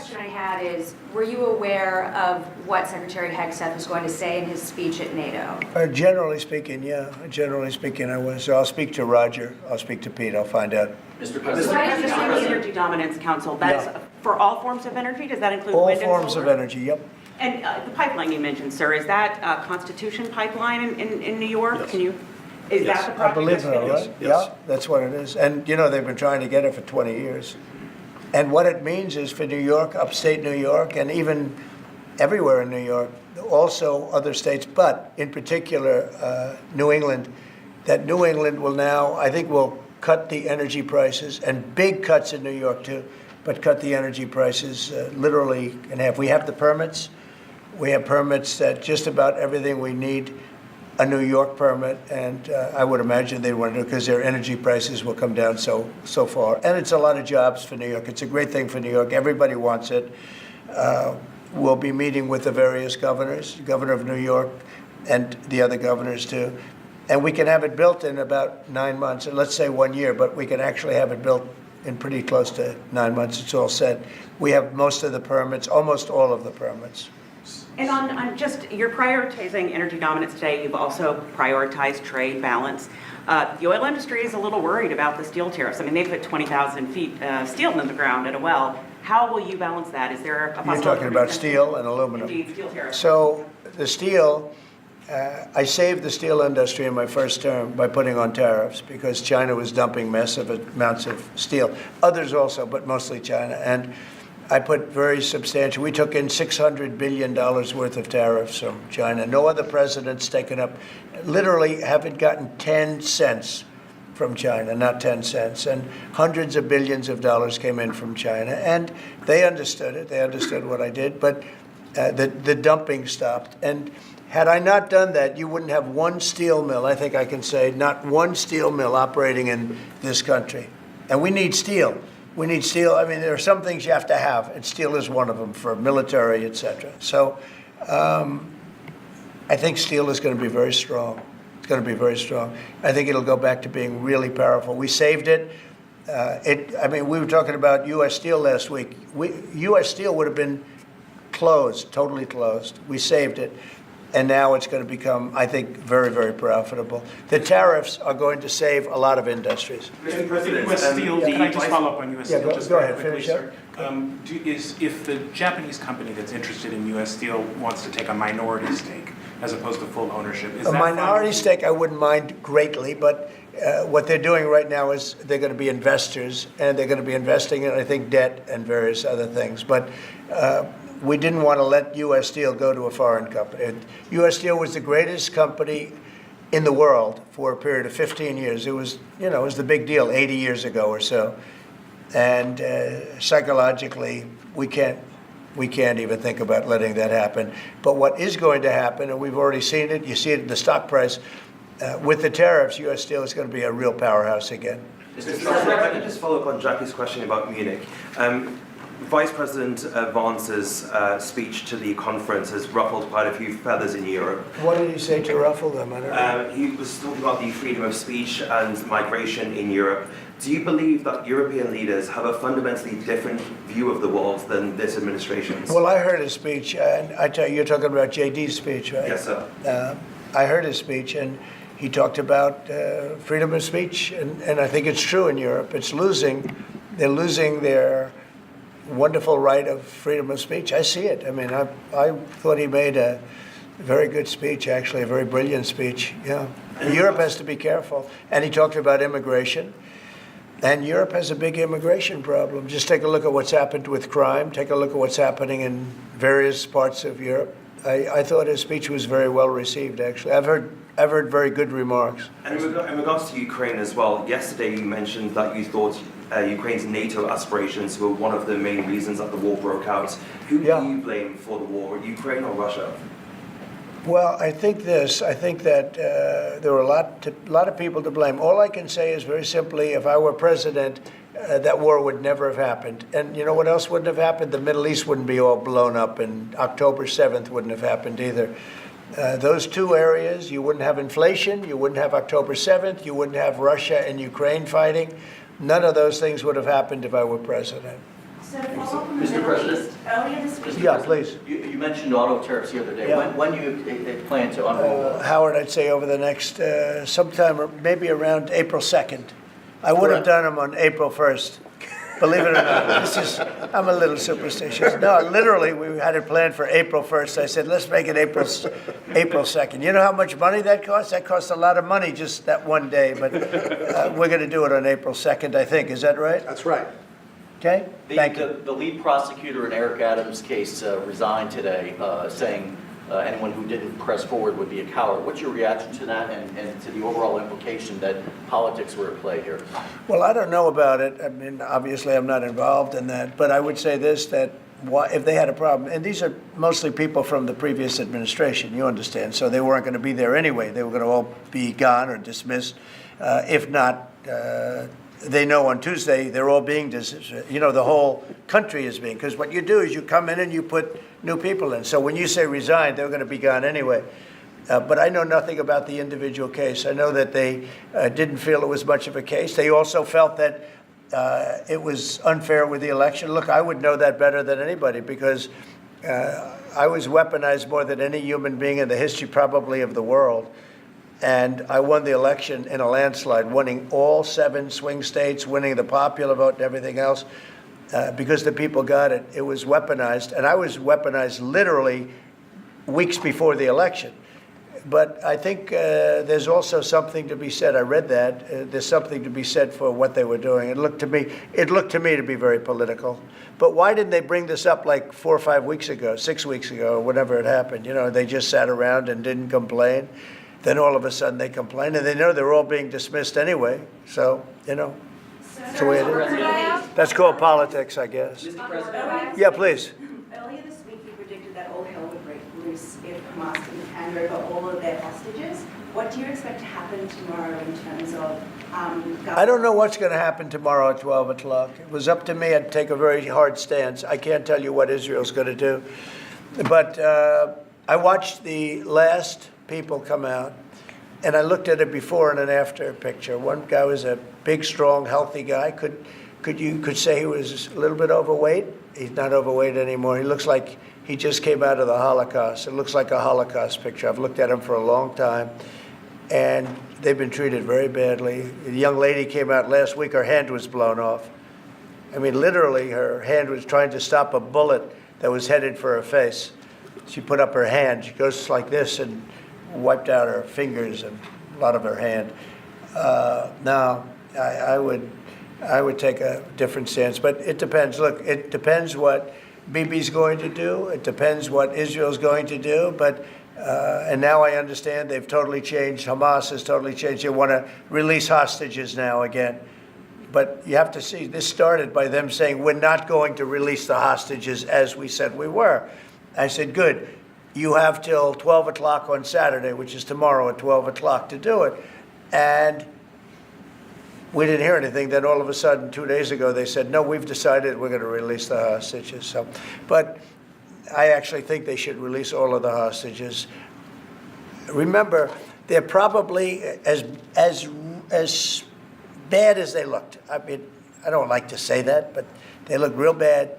question I had is, were you aware of what Secretary Hegseth was going to say in his speech at NATO? Generally speaking, yeah. Generally speaking, I was. So I'll speak to Roger. I'll speak to Pete. I'll find out. Mr. President, the Energy Dominance Council, that's for all forms of energy? Does that include All wind and forms solar? of energy, yep. And the pipeline you mentioned, sir, is that Constitution pipeline in New York? Yes. Can you, is Yes. that the I project? believe that's it, being- right? Yes. Yeah, that's what it is. And, you know, they've been trying to get it for 20 years. And what it means is for New York, upstate New York, and even everywhere in New York, also other states, but in particular New England, that New England will now, I think, will cut the energy prices, and big cuts in New York too, but cut the energy prices literally in half. We have the permits. We have permits that just about everything we need a New York permit, and I would imagine they want to do because their energy prices will come down so far. And it's a lot of jobs for New York. It's a great thing for New York. Everybody wants it. We'll be meeting with the various governors, the governor of New York, and the other governors too. And we can have it built in about 9 months, and let's say 1 year, but we can actually have it built in pretty close to 9 months. It's all set. We have most of the permits, almost all of the permits. And on just, you're prioritizing energy dominance today. You've also prioritized trade balance. The oil industry is a little worried about the steel tariffs. I mean, they put 20,000 feet of steel in the ground at a well. How will you balance that? Is there a possibility? You're talking about steel and aluminum. Indeed, steel tariffs. So the steel, I saved the steel industry in my first term by putting on tariffs because China was dumping massive amounts of steel. Others also, but mostly China. And I put very substantial, we took in $600 billion worth of tariffs from China. No other president's taken up, literally haven't gotten 10 cents from China, not 10 cents. And hundreds of billions of dollars came in from China. And they understood it. They understood what I did. But the dumping stopped. And had I not done that, you wouldn't have one steel mill, I think I can say, not one steel mill operating in this country. And we need steel. We need steel. I mean, there are some things you have to have, and steel is one of them for military, et cetera. So I think steel is going to be very strong. It's going to be very strong. I think it'll go back to being really powerful. We saved it. I mean, we were talking about U.S. Steel last week. U.S. Steel would have been closed, totally closed. We saved it. And now it's going to become, I think, very, very profitable. The tariffs are going to save a lot of industries. Mr. President, U.S. Steel, can I just follow up on U.S. Steel? Go ahead, finish up. If the Japanese company that's interested in U.S. Steel wants to take a minority stake as opposed to full ownership, is A that minority fine? stake I wouldn't mind greatly, but what they're doing right now is they're going to be investors, and they're going to be investing in, I think, debt and various other things. But we didn't want to let U.S. Steel go to a foreign company. U.S. Steel was the greatest company in the world for a period of 15 years. It was, you know, it was the big deal 80 years ago or so. And psychologically, we can't even think about letting that happen. But what is going to happen, and we've already seen it, you see it in the stock price, with the tariffs, U.S. Steel is going to be a real powerhouse again. Mr. President, if I can just follow up on Jackie's question about Munich. Vice President Vance's speech to the conference has ruffled quite a few feathers in Europe. What did he say to ruffle them? I don't know. He was talking about the freedom of speech and migration in Europe. Do you believe that European leaders have a fundamentally different view of the world than this administration's? Well, I heard his speech, and I tell you, you're talking about JD's speech, right? Yes, sir. I heard his speech, and he talked about freedom of speech, and I think it's true in Europe. It's losing. They're losing their wonderful right of freedom of speech. I see it. I mean, I thought he made a very good speech, actually, a very brilliant speech. Yeah. Europe has to be careful. And he talked about immigration. And Europe has a big immigration problem. Just take a look at what's happened with crime. Take a look at what's happening in various parts of Europe. I thought his speech was very well received, actually. I've heard very good remarks. And in regards to Ukraine as well, yesterday you mentioned that you thought Ukraine's NATO aspirations were one of the main reasons that the war broke out. Who do you blame for the war, Ukraine or Russia? Well, I think that there were a lot of people to blame. All I can say is very simply, if I were president, that war would never have happened. And you know what else wouldn't have happened? The Middle East wouldn't be all blown up, and October 7th wouldn't have happened either. Those two areas, you wouldn't have inflation, you wouldn't have October 7th, you wouldn't have Russia and Ukraine fighting. None of those things would have happened if I were president. So to follow up on the Mr. Middle President? East, earlier this week. Yeah, please. You mentioned auto tariffs the other day. Yeah. When do you plan to unroll? Howard, I'd say over the next, sometime, or maybe around April 2nd. I would have Correct. done them on April 1st. Believe it or not, I'm a little superstitious. No, literally, we had it planned for April 1st. I said, let's make it April 2nd. You know how much money that costs? That costs a lot of money just that one day, but we're going to do it on April 2nd, I think. Is that right? That's right. Okay? Thank you. The lead prosecutor in Eric Adams' case resigned today, saying anyone who didn't press forward would be a coward. What's your reaction to that and to the overall implication that politics were at play here? Well, I don't know about it. I mean, obviously, I'm not involved in that. But I would say this, that if they had a problem, and these are mostly people from the previous administration, you understand, so they weren't going to be there anyway. They were going to all be gone or dismissed. If not, they know on Tuesday they're all being dismissed. The whole country is being, because what you do is you come in and you put new people in. So when you say resign, they're going to be gone anyway. But I know nothing about the individual case. I know that they didn't feel it was much of a case. They also felt that it was unfair with the election. Look, I would know that better than anybody because I was weaponized more than any human being in the history probably of the world. And I won the election in a landslide, winning all 7 swing states, winning the popular vote and everything else, because the people got it. It was weaponized, and I was weaponized literally weeks before the election. But I think there's also something to be said. I read that. There's something to be said for what they were doing. It looked to me to be very political. But why didn't they bring this up like 4 or 5 weeks ago, 6 weeks ago, or whenever it happened? They just sat around and didn't complain. Then all of a sudden they complain, and they know they're all being dismissed anyway. So, that's the way it is. That's called politics, I guess. Mr. President? Yeah, please. Earlier this week, you predicted that all hell would break loose if Hamas didn't hand over all of their hostages. What do you expect to happen tomorrow in terms of Gaza? I don't know what's going to happen tomorrow at 12 o'clock. It was up to me. I'd take a very hard stance. I can't tell you what Israel's going to do. But I watched the last people come out, and I looked at a before and an after picture. One guy was a big, strong, healthy guy. You could say he was a little bit overweight. He's not overweight anymore. He looks like he just came out of the Holocaust. It looks like a Holocaust picture. I've looked at him for a long time, and they've been treated very badly. The young lady came out last week. Her hand was blown off. I mean, literally, her hand was trying to stop a bullet that was headed for her face. She put up her hand. She goes like this and wiped out her fingers and a lot of her hand. Now, I would take a different stance, but it depends. Look, it depends what Bibi's going to do. It depends what Israel's going to do. But and now I understand they've totally changed. Hamas has totally changed. They want to release hostages now again. But you have to see, this started by them saying, we're not going to release the hostages as we said we were. I said, good. You have till 12 o'clock on Saturday, which is tomorrow at 12 o'clock, to do it. And we didn't hear anything. Then all of a sudden, 2 days ago, they said, no, we've decided we're going to release the hostages. But I actually think they should release all of the hostages. Remember, they're probably as bad as they looked. I mean, I don't like to say that, but they look real bad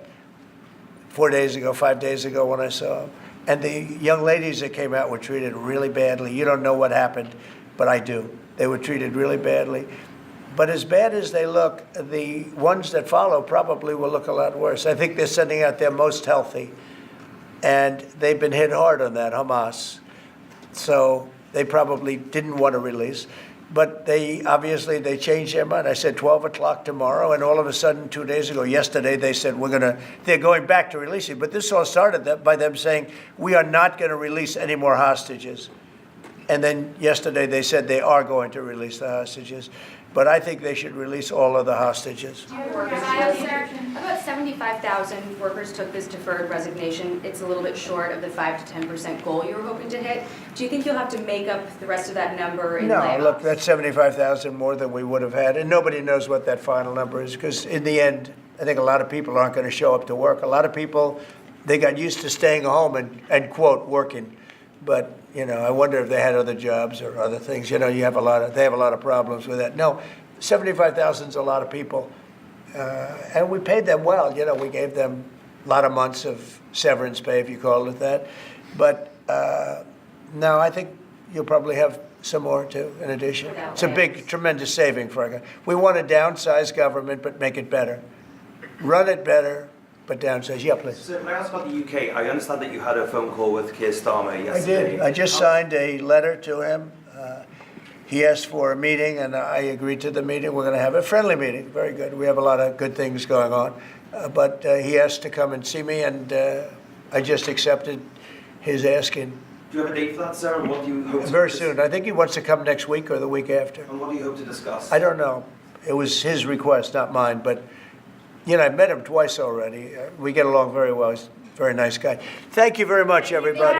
4 days ago, 5 days ago when I saw them. And the young ladies that came out were treated really badly. You don't know what happened, but I do. They were treated really badly. But as bad as they look, the ones that follow probably will look a lot worse. I think they're sending out their most healthy. And they've been hit hard on that, Hamas. So they probably didn't want to release. But they changed their mind. I said 12 o'clock tomorrow, and all of a sudden, 2 days ago, yesterday, they said they're going back to releasing. But this all started by them saying, we are not going to release any more hostages. And then yesterday, they said they are going to release the hostages. But I think they should release all of the hostages. About 75,000 workers took this deferred resignation. It's a little bit short of the 5 to 10% goal you were hoping to hit. Do you think you'll have to make up the rest of that number in layoffs? No, look, that's 75,000 more than we would have had. And nobody knows what that final number is because in the end, I think a lot of people aren't going to show up to work. A lot of people, they got used to staying home and quote, working. But, I wonder if they had other jobs or other things. They have a lot of problems with that. No, 75,000 is a lot of people. And we paid them well. We gave them a lot of months of severance pay, if you call it that. But now I think you'll probably have some more too, in addition. It's a big, tremendous saving for our country. We want to downsize government, but make it better. Run it better, but downsize. Yeah, please. So can I ask about the UK? I understand that you had a phone call with Keir Starmer yesterday. I did. I just signed a letter to him. He asked for a meeting, and I agreed to the meeting. We're going to have a friendly meeting. Very good. We have a lot of good things going on. But he asked to come and see me, and I just accepted his asking. Do you have a date for that, sir? And what do you hope to Very soon. I think he wants to come next week or the week after. And what do you hope to discuss? I don't know. It was his request, not mine. But, I've met him twice already. We get along very well. He's a very nice guy. Thank you very much, everybody.